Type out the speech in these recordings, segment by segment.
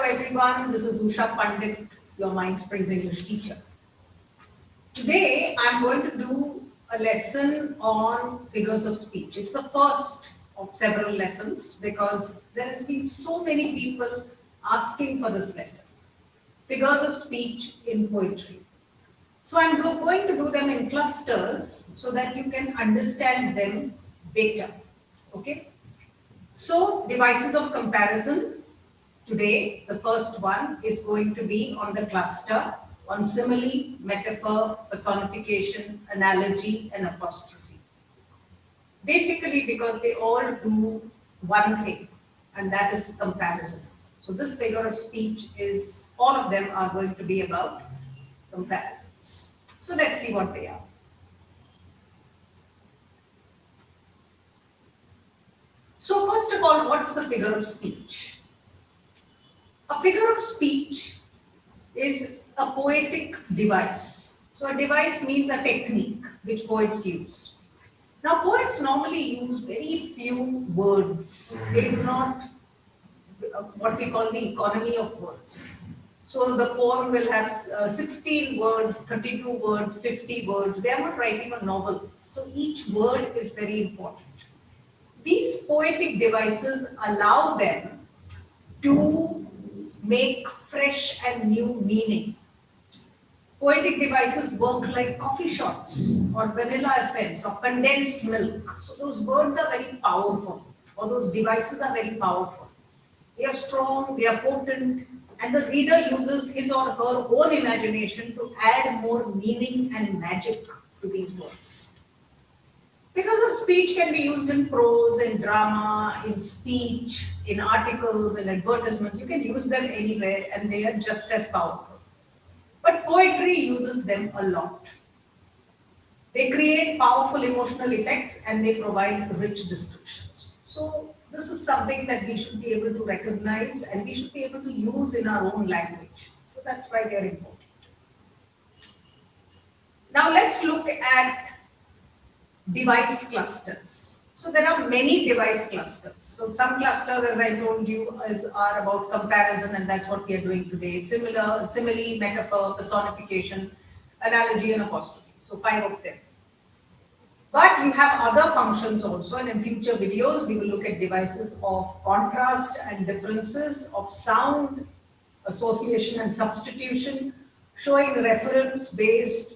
Hello everyone, this is Usha Pandit, your Mind Springs English teacher. Today I'm going to do a lesson on figures of speech. It's the first of several lessons because there has been so many people asking for this lesson. Figures of speech in poetry. So I'm going to do them in clusters so that you can understand them better. Okay? So devices of comparison. Today, the first one is going to be on the cluster on simile, metaphor, personification, analogy, and apostrophe. Basically, because they all do one thing, and that is comparison. So this figure of speech is, all of them are going to be about comparisons. So let's see what they are. So first of all, what is a figure of speech? A figure of speech is a poetic device. So a device means a technique which poets use. Now poets normally use very few words. They do not what we call the economy of words. So the poem will have 16 words, 32 words, 50 words. They are not writing a novel. So each word is very important. These poetic devices allow them to make fresh and new meaning. Poetic devices work like coffee shops or vanilla essence or condensed milk. So those words are very powerful, or those devices are very powerful. They are strong, they are potent, and the reader uses his or her own imagination to add more meaning and magic to these words. Figures of speech can be used in prose, in drama, in speech, in articles, in advertisements. You can use them anywhere and they are just as powerful. But poetry uses them a lot. They create powerful emotional effects and they provide rich descriptions. So this is something that we should be able to recognize and we should be able to use in our own language. So that's why they are important. Now let's look at device clusters. So there are many device clusters. So some clusters, as I told you, are about comparison, and that's what we are doing today. Simile, metaphor, personification, analogy, and apostrophe. So 5 of them. But you have other functions also, and in future videos we will look at devices of contrast and differences, of sound, association and substitution, showing reference based,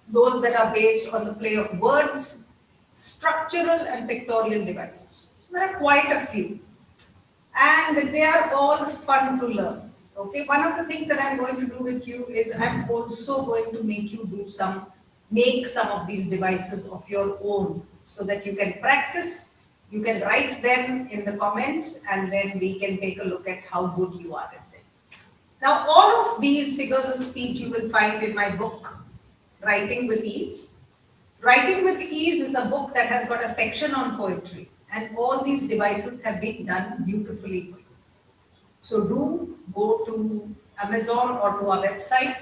those that are based on the play of words, structural and pictorial devices. So there are quite a few, and they are all fun to learn. Okay, one of the things that I'm going to do with you is I'm also going to make you make some of these devices of your own so that you can practice, you can write them in the comments, and then we can take a look at how good you are at them. Now all of these figures of speech you will find in my book, Writing with Ease. Writing with Ease is a book that has got a section on poetry, and all these devices have been done beautifully for you. So do go to Amazon or to our website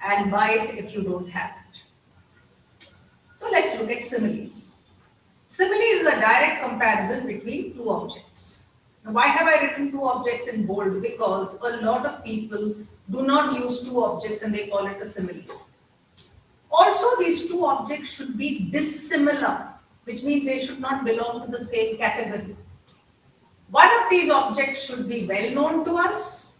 and buy it if you don't have it. So let's look at similes. Simile is a direct comparison between two objects. Now why have I written two objects in bold? Because a lot of people do not use two objects and they call it a simile. Also, these two objects should be dissimilar, which means they should not belong to the same category. One of these objects should be well known to us,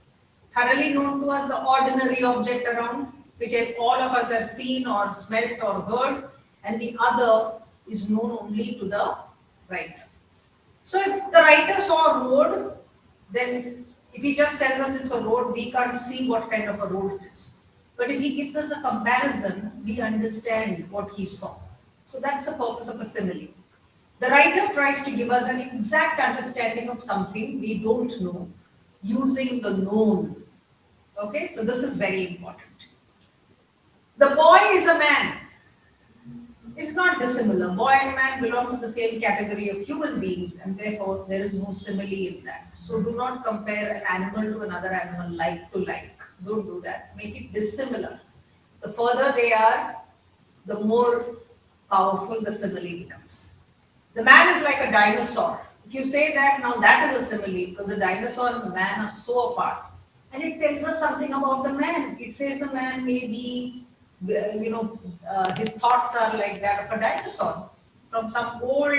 thoroughly known to us, the ordinary object around, which all of us have seen or smelt or heard, and the other is known only to the writer. So if the writer saw a road, then if he just tells us it's a road, we can't see what kind of a road it is. But if he gives us a comparison, we understand what he saw. So that's the purpose of a simile. The writer tries to give us an exact understanding of something we don't know using the known. Okay, so this is very important. The boy is a man. It's not dissimilar. Boy and man belong to the same category of human beings, and therefore there is no simile in that. So do not compare an animal to another animal like to like. Don't do that. Make it dissimilar. The further they are, the more powerful the simile becomes. The man is like a dinosaur. If you say that, now that is a simile because the dinosaur and the man are so apart. And it tells us something about the man. It says the man may be, his thoughts are like that of a dinosaur from some old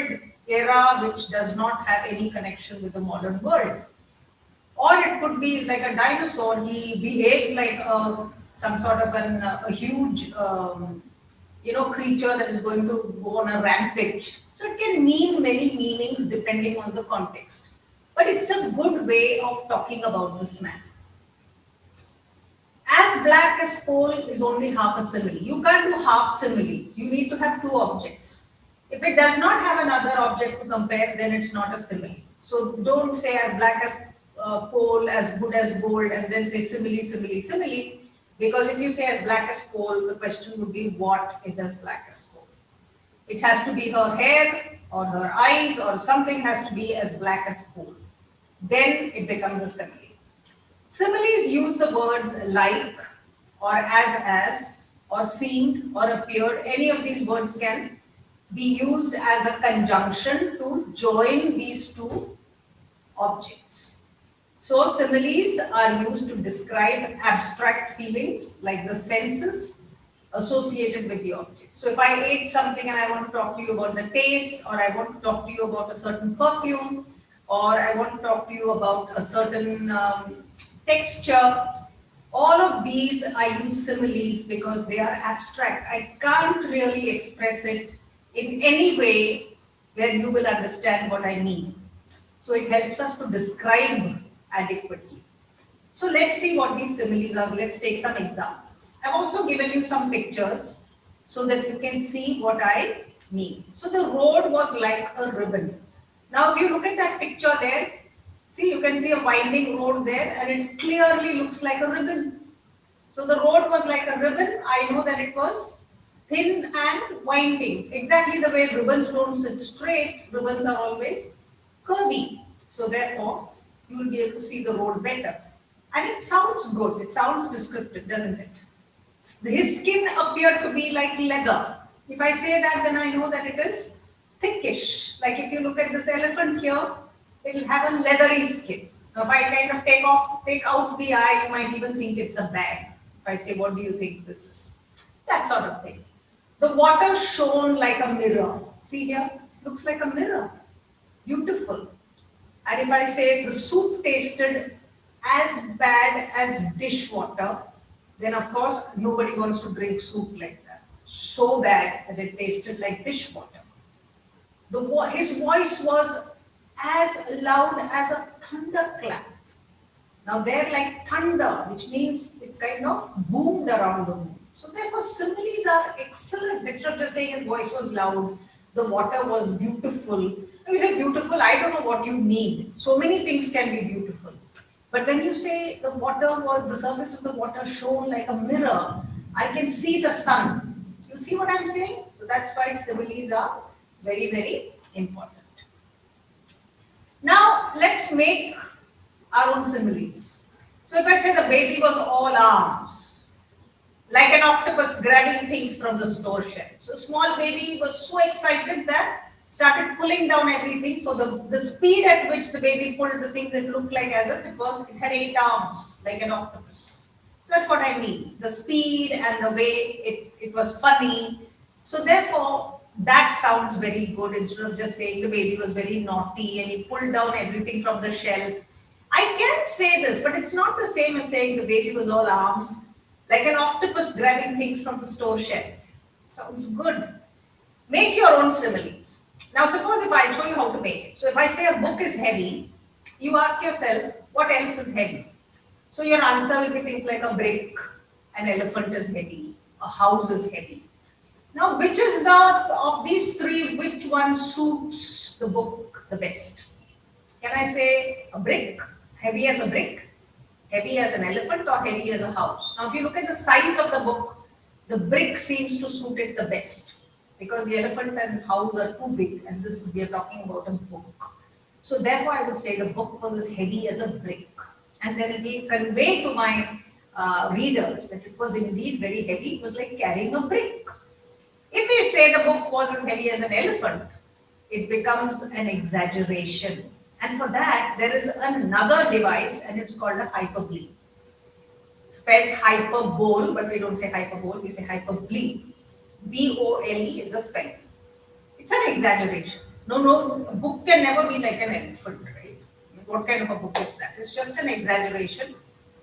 era which does not have any connection with the modern world. Or it could be like a dinosaur, he behaves like some sort of a huge, creature that is going to go on a rampage. So it can mean many meanings depending on the context. But it's a good way of talking about this man. As black as coal is only half a simile. You can't do half similes. You need to have two objects. If it does not have another object to compare, then it's not a simile. So don't say as black as coal, as good as gold, and then say simile, simile, simile. Because if you say as black as coal, the question would be what is as black as coal? It has to be her hair or her eyes or something has to be as black as coal. Then it becomes a simile. Similes use the words like or as or seemed or appeared. Any of these words can be used as a conjunction to join these two objects. So similes are used to describe abstract feelings like the senses associated with the object. So if I ate something and I want to talk to you about the taste, or I want to talk to you about a certain perfume, or I want to talk to you about a certain texture, all of these I use similes because they are abstract. I can't really express it in any way where you will understand what I mean. So it helps us to describe adequately. So let's see what these similes are. Let's take some examples. I've also given you some pictures so that you can see what I mean. So the road was like a ribbon. Now if you look at that picture there, see, you can see a winding road there and it clearly looks like a ribbon. So the road was like a ribbon. I know that it was thin and winding. Exactly the way ribbons don't sit straight, ribbons are always curvy. So therefore, you will be able to see the road better. And it sounds good. It sounds descriptive, doesn't it? His skin appeared to be like leather. If I say that, then I know that it is thickish. Like if you look at this elephant here, it will have a leathery skin. Now, if I kind of take out the eye, you might even think it's a bag. If I say, what do you think this is? That sort of thing. The water shone like a mirror. See here, it looks like a mirror. Beautiful. And if I say the soup tasted as bad as dishwater, then of course nobody wants to drink soup like that. So bad that it tasted like dishwater. His voice was as loud as a thunderclap. Now they're like thunder, which means it kind of boomed around the room. So therefore similes are excellent. Instead of just saying his voice was loud, the water was beautiful. When you say beautiful, I don't know what you mean. So many things can be beautiful. But when you say the surface of the water shone like a mirror, I can see the sun. You see what I'm saying? So that's why similes are very, very important. Now let's make our own similes. So if I say the baby was all arms, like an octopus grabbing things from the store shelf. So small baby was so excited that started pulling down everything. So the speed at which the baby pulled the things, it looked like as if it had 8 arms, like an octopus. So that's what I mean. The speed and the way it was funny. So therefore, that sounds very good instead of just saying the baby was very naughty and he pulled down everything from the shelf. I can say this, but it's not the same as saying the baby was all arms, like an octopus grabbing things from the store shelf. Sounds good. Make your own similes. Now suppose if I show you how to make it. So if I say a book is heavy, you ask yourself, what else is heavy? So your answer will be things like a brick, an elephant is heavy, a house is heavy. Now which is of these three, which one suits the book the best? Can I say a brick, heavy as a brick, heavy as an elephant, or heavy as a house? Now if you look at the size of the book, the brick seems to suit it the best, because the elephant and house are too big, and we are talking about a book. So therefore I would say the book was as heavy as a brick. And then it will convey to my readers that it was indeed very heavy. It was like carrying a brick. If we say the book was as heavy as an elephant, it becomes an exaggeration. And for that, there is another device, and it's called a hyperbole. spelled hyperbole, but we don't say hyperbole, we say hyperbole. B-O-L-E is the spelling. It's an exaggeration. No, a book can never be like an elephant, right? What kind of a book is that? It's just an exaggeration,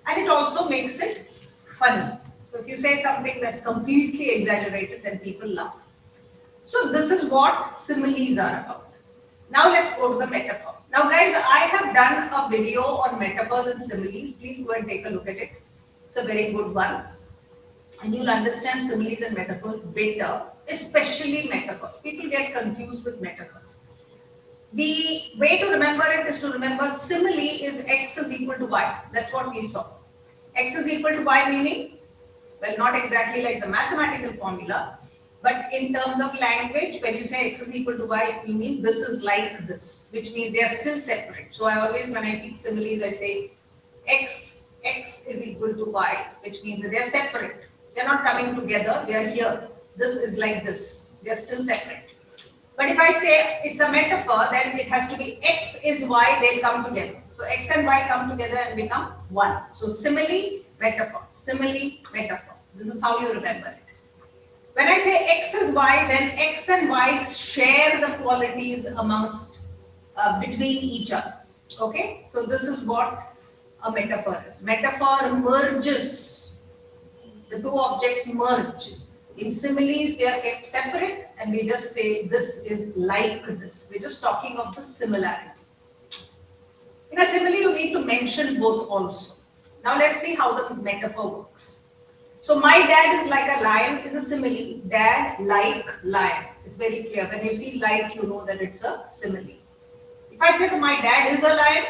and it also makes it funny. So if you say something that's completely exaggerated, then people laugh. So this is what similes are about. Now let's go to the metaphor. Now guys, I have done a video on metaphors and similes. Please go and take a look at it. It's a very good one. And you'll understand similes and metaphors better, especially metaphors. People get confused with metaphors. The way to remember it is to remember simile is x is equal to y. That's what we saw. X is equal to y meaning, well, not exactly like the mathematical formula, but in terms of language, when you say x is equal to y, you mean this is like this, which means they are still separate. So I always, when I teach similes, I say x is equal to y, which means that they are separate. They are not coming together, they are here. This is like this, they are still separate. But if I say it's a metaphor, then it has to be x is y, they'll come together. So x and y come together and become one. So simile, metaphor, simile, metaphor. This is how you remember it. When I say x is y, then x and y share the qualities amongst, between each other. Okay, so this is what a metaphor is. Metaphor merges. The two objects merge. In similes, they are kept separate, and we just say this is like this. We're just talking of the similarity. In a simile, you need to mention both also. Now let's see how the metaphor works. So my dad is like a lion is a simile. Dad like lion. It's very clear. When you see like, you know that it's a simile. If I say that my dad is a lion,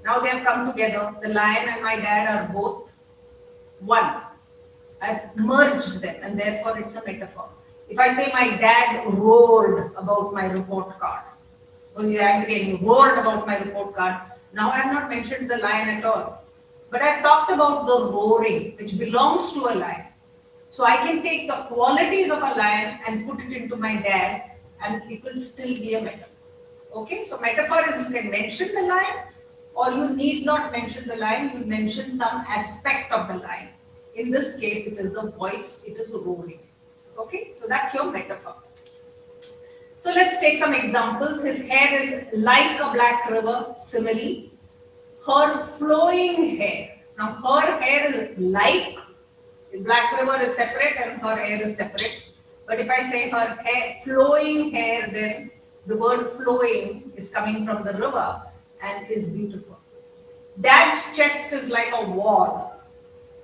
now they have come together. The lion and my dad are both one. I've merged them, and therefore it's a metaphor. If I say my dad roared about my report card, was he angry and he roared about my report card, now I have not mentioned the lion at all. But I've talked about the roaring, which belongs to a lion. So I can take the qualities of a lion and put it into my dad, and it will still be a metaphor. Okay, so metaphor is you can mention the lion, or you need not mention the lion, you mention some aspect of the lion. In this case, it is the voice, it is roaring. Okay, so that's your metaphor. So let's take some examples. His hair is like a black river, simile. Her flowing hair. Now, her hair is like, the black river is separate and her hair is separate. But if I say her hair, flowing hair, then the word flowing is coming from the river and is beautiful. Dad's chest is like a wall.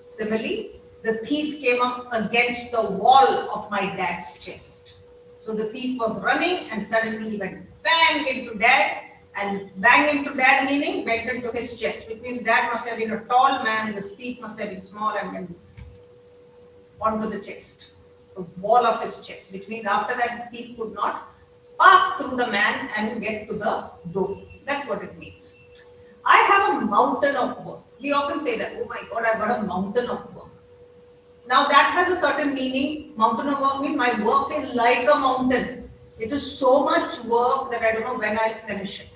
Simile, the thief came up against the wall of my dad's chest. So the thief was running and suddenly he went bang into dad, and bang into dad meaning went into his chest, which means dad must have been a tall man, this thief must have been small and went onto the chest, the wall of his chest, which means after that the thief could not pass through the man and get to the door. That's what it means. I have a mountain of work. We often say that, oh my God, I've got a mountain of work. Now that has a certain meaning. Mountain of work means my work is like a mountain. It is so much work that I don't know when I'll finish it.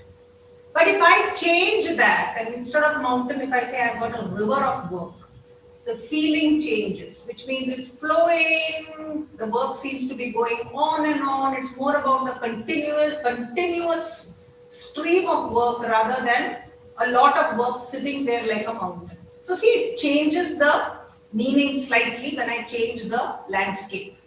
But if I change that, and instead of mountain, if I say I've got a river of work, the feeling changes, which means it's flowing, the work seems to be going on and on. It's more about the continuous stream of work rather than a lot of work sitting there like a mountain. So see, it changes the meaning slightly when I change the landscape.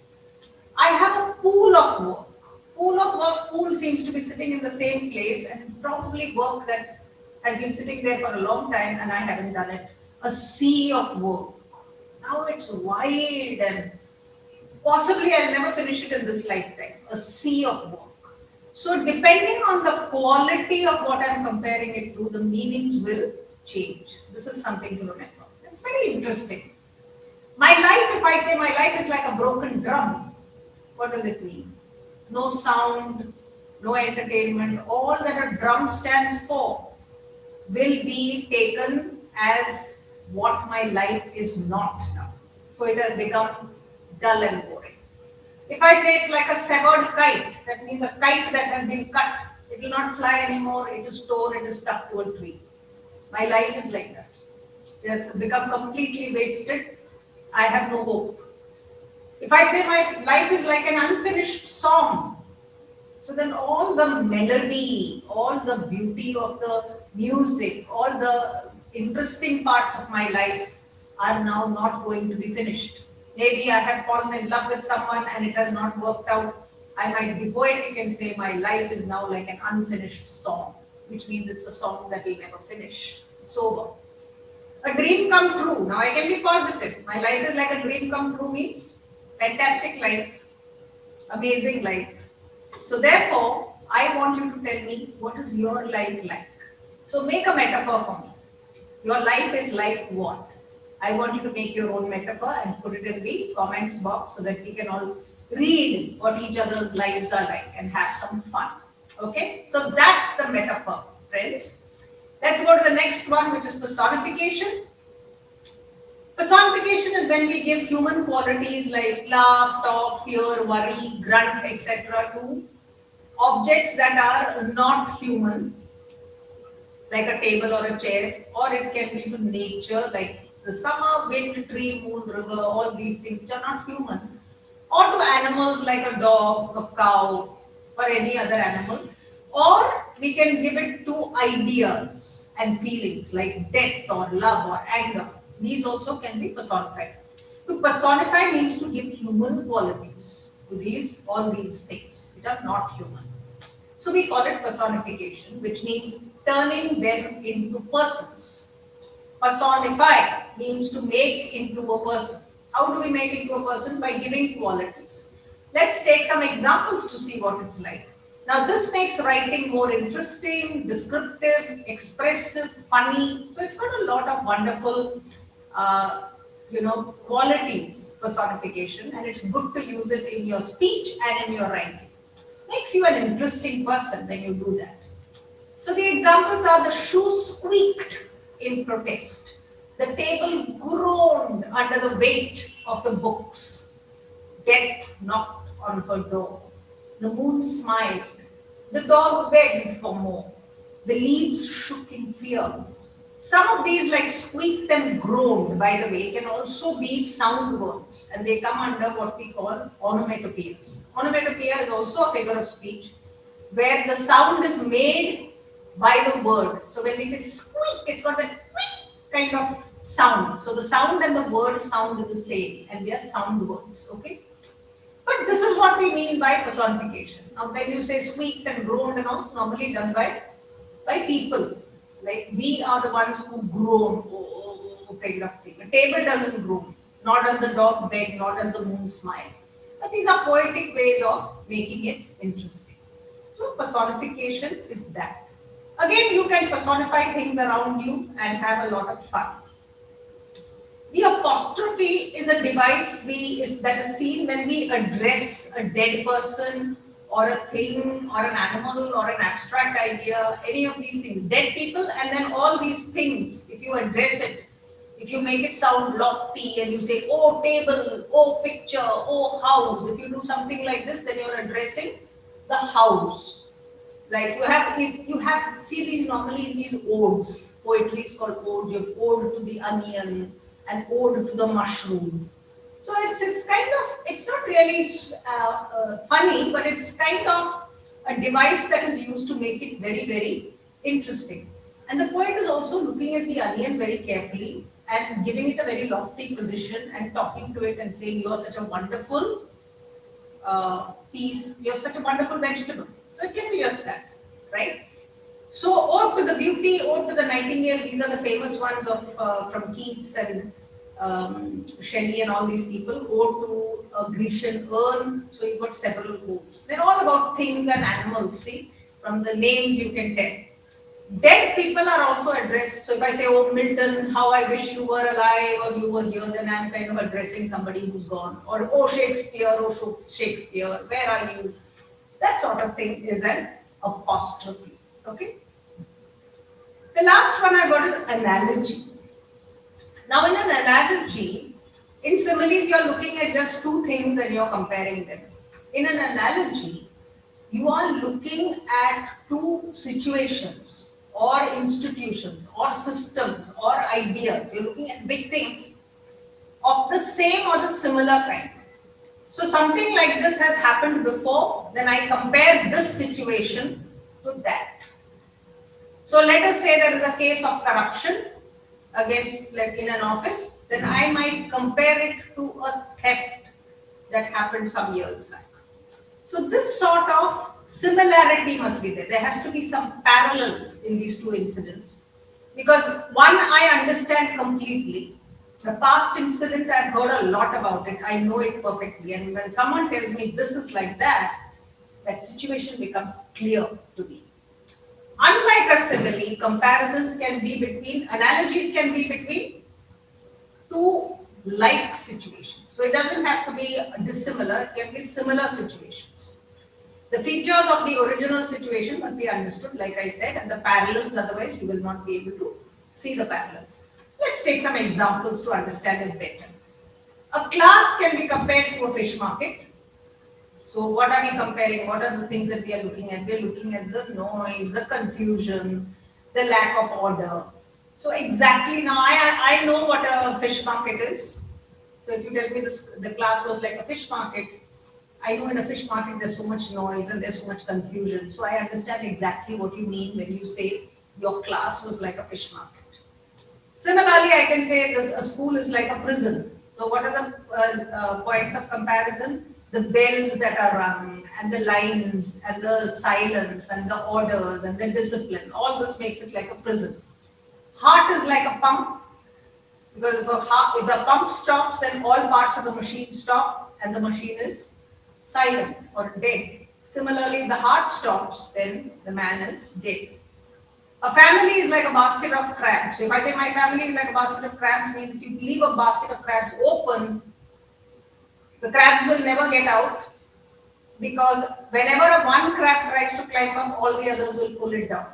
I have a pool of work. Pool seems to be sitting in the same place and probably work that has been sitting there for a long time and I haven't done it. A sea of work. Now it's wide and possibly I'll never finish it in this lifetime. A sea of work. So depending on the quality of what I'm comparing it to, the meanings will change. This is something to remember. It's very interesting. My life, if I say my life is like a broken drum, what does it mean? No sound, no entertainment, all that a drum stands for will be taken as what my life is not now. So it has become dull and boring. If I say it's like a severed kite, that means a kite that has been cut. It will not fly anymore, it is torn, it is stuck to a tree. My life is like that. It has become completely wasted. I have no hope. If I say my life is like an unfinished song, so then all the melody, all the beauty of the music, all the interesting parts of my life are now not going to be finished. Maybe I have fallen in love with someone and it has not worked out. I might be poetic and say my life is now like an unfinished song, which means it's a song that will never finish. It's over. A dream come true. Now I can be positive. My life is like a dream come true means fantastic life, amazing life. So therefore, I want you to tell me what is your life like. So make a metaphor for me. Your life is like what? I want you to make your own metaphor and put it in the comments box so that we can all read what each other's lives are like and have some fun. Okay? So that's the metaphor, friends. Let's go to the next one, which is personification. Personification is when we give human qualities like laugh, talk, fear, worry, grunt, etc. to objects that are not human, like a table or a chair, or it can be to nature, like the summer, wind, tree, moon, river, all these things which are not human, or to animals like a dog, a cow, or any other animal, or we can give it to ideas and feelings like death or love or anger. These also can be personified. To personify means to give human qualities to all these things which are not human. So we call it personification, which means turning them into persons. Personify means to make into a person. How do we make into a person? By giving qualities. Let's take some examples to see what it's like. Now this makes writing more interesting, descriptive, expressive, funny. So it's got a lot of wonderful qualities, personification, and it's good to use it in your speech and in your writing. Makes you an interesting person when you do that. So the examples are: the shoe squeaked in protest, the table groaned under the weight of the books, death knocked on her door, the moon smiled, the dog begged for more, the leaves shook in fear. Some of these, like squeaked and groaned, by the way, can also be sound words, and they come under what we call onomatopoeias. Onomatopoeia is also a figure of speech where the sound is made by the word. So when we say squeak, it's got that kind of sound. So the sound and the word sound is the same, and they are sound words. Okay. But this is what we mean by personification. Now, when you say squeaked and groaned and all, it's normally done by people. Like we are the ones who groan, kind of thing. The table doesn't groan, nor does the dog beg, nor does the moon smile. But these are poetic ways of making it interesting. So personification is that. Again, you can personify things around you and have a lot of fun. The apostrophe is a device that is seen when we address a dead person or a thing or an animal or an abstract idea, any of these things, dead people, and then all these things, if you address it, if you make it sound lofty and you say, oh table, oh picture, oh house, if you do something like this, then you're addressing the house. Like you have see these normally in these odes. Poetry is called odes. You have ode to the onion and ode to the mushroom. So it's not really funny, but it's kind of a device that is used to make it very, very interesting. And the poet is also looking at the onion very carefully and giving it a very lofty position and talking to it and saying, you're such a wonderful piece, you're such a wonderful vegetable. So it can be just that, right? So ode to the beauty, ode to the nightingale, these are the famous ones from Keats and Shelley and all these people. Ode to a Grecian urn, so you've got several odes. They're all about things and animals, see, from the names you can tell. Dead people are also addressed. So if I say, oh Milton, how I wish you were alive or you were here, then I'm kind of addressing somebody who's gone. Or oh Shakespeare, where are you? That sort of thing is an apostrophe. Okay. The last one I got is analogy. Now in an analogy, in similes, you're looking at just two things and you're comparing them. In an analogy, you are looking at two situations or institutions or systems or ideas. You're looking at big things of the same or the similar kind. So something like this has happened before, then I compare this situation to that. So let us say there is a case of corruption against, like, in an office, then I might compare it to a theft that happened some years back. So this sort of similarity must be there. There has to be some parallels in these two incidents. Because one I understand completely. The past incident, I've heard a lot about it. I know it perfectly. And when someone tells me this is like that, that situation becomes clear to me. Unlike a simile, comparisons can be between, analogies can be between two like situations. So it doesn't have to be dissimilar, it can be similar situations. The features of the original situation must be understood, like I said, and the parallels, otherwise you will not be able to see the parallels. Let's take some examples to understand it better. A class can be compared to a fish market. So what are we comparing? What are the things that we are looking at? We are looking at the noise, the confusion, the lack of order. So exactly now I know what a fish market is. So if you tell me this, the class was like a fish market, I know in a fish market there's so much noise and there's so much confusion. So I understand exactly what you mean when you say your class was like a fish market. Similarly, I can say this, a school is like a prison. So what are the points of comparison? The bells that are rung, and the lines, and the silence, and the orders, and the discipline. All this makes it like a prison. Heart is like a pump, because if the pump stops, then all parts of the machine stop, and the machine is silent or dead. Similarly, if the heart stops, then the man is dead. A family is like a basket of crabs. So if I say my family is like a basket of crabs, means if you leave a basket of crabs open, the crabs will never get out, because whenever one crab tries to climb up, all the others will pull it down.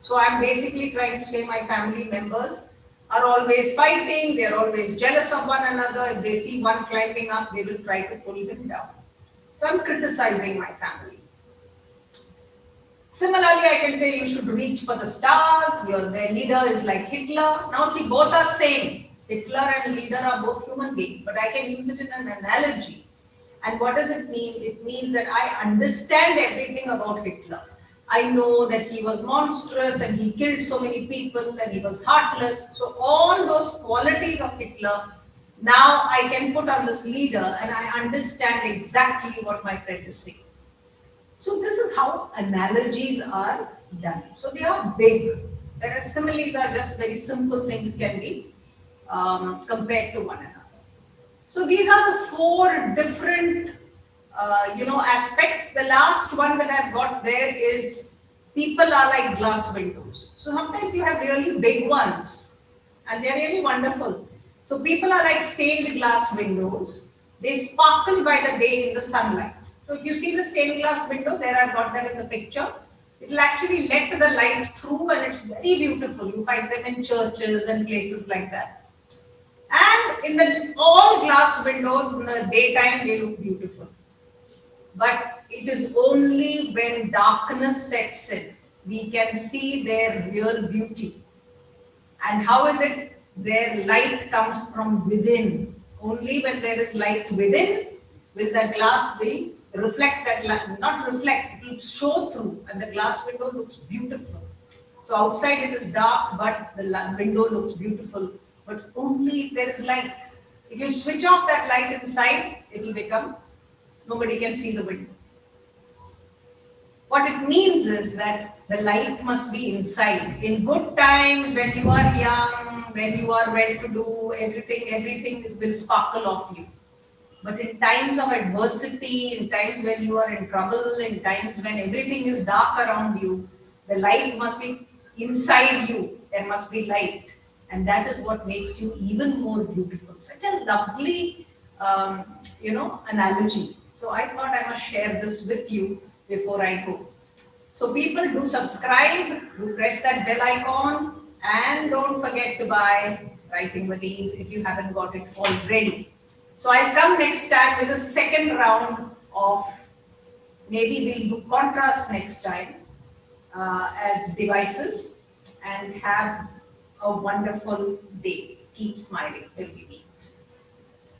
So I'm basically trying to say my family members are always fighting, they're always jealous of one another. If they see one climbing up, they will try to pull him down. So I'm criticizing my family. Similarly, I can say you should reach for the stars. Their leader is like Hitler. Now see, both are same. Hitler and leader are both human beings, but I can use it in an analogy. And what does it mean? It means that I understand everything about Hitler. I know that he was monstrous and he killed so many people and he was heartless. So all those qualities of Hitler, now I can put on this leader and I understand exactly what my friend is saying. So this is how analogies are done. So they are big. Whereas similes are just very simple things, can be compared to one another. So these are the four different, aspects. The last one that I've got there is people are like glass windows. So sometimes you have really big ones, and they're really wonderful. So people are like stained glass windows. They sparkle by the day in the sunlight. So if you see the stained glass window, there I've got that in the picture. It will actually let the light through, and it's very beautiful. You find them in churches and places like that. And in the all glass windows in the daytime, they look beautiful. But it is only when darkness sets in, we can see their real beauty. And how is it? Their light comes from within. Only when there is light within will the glass will reflect that light, not reflect, it will show through, and the glass window looks beautiful. So outside it is dark, but the window looks beautiful. But only if there is light. If you switch off that light inside, it will become, nobody can see the window. What it means is that the light must be inside. In good times, when you are young, when you are well-to-do, everything will sparkle off you. But in times of adversity, in times when you are in trouble, in times when everything is dark around you, the light must be inside you. There must be light. And that is what makes you even more beautiful. Such a lovely, analogy. So I thought I must share this with you before I go. So people, do subscribe, do press that bell icon, and don't forget to buy Writing with Ease if you haven't got it already. So I'll come next time with a second round of, maybe we'll do contrast next time as devices. and have a wonderful day. Keep smiling till we meet.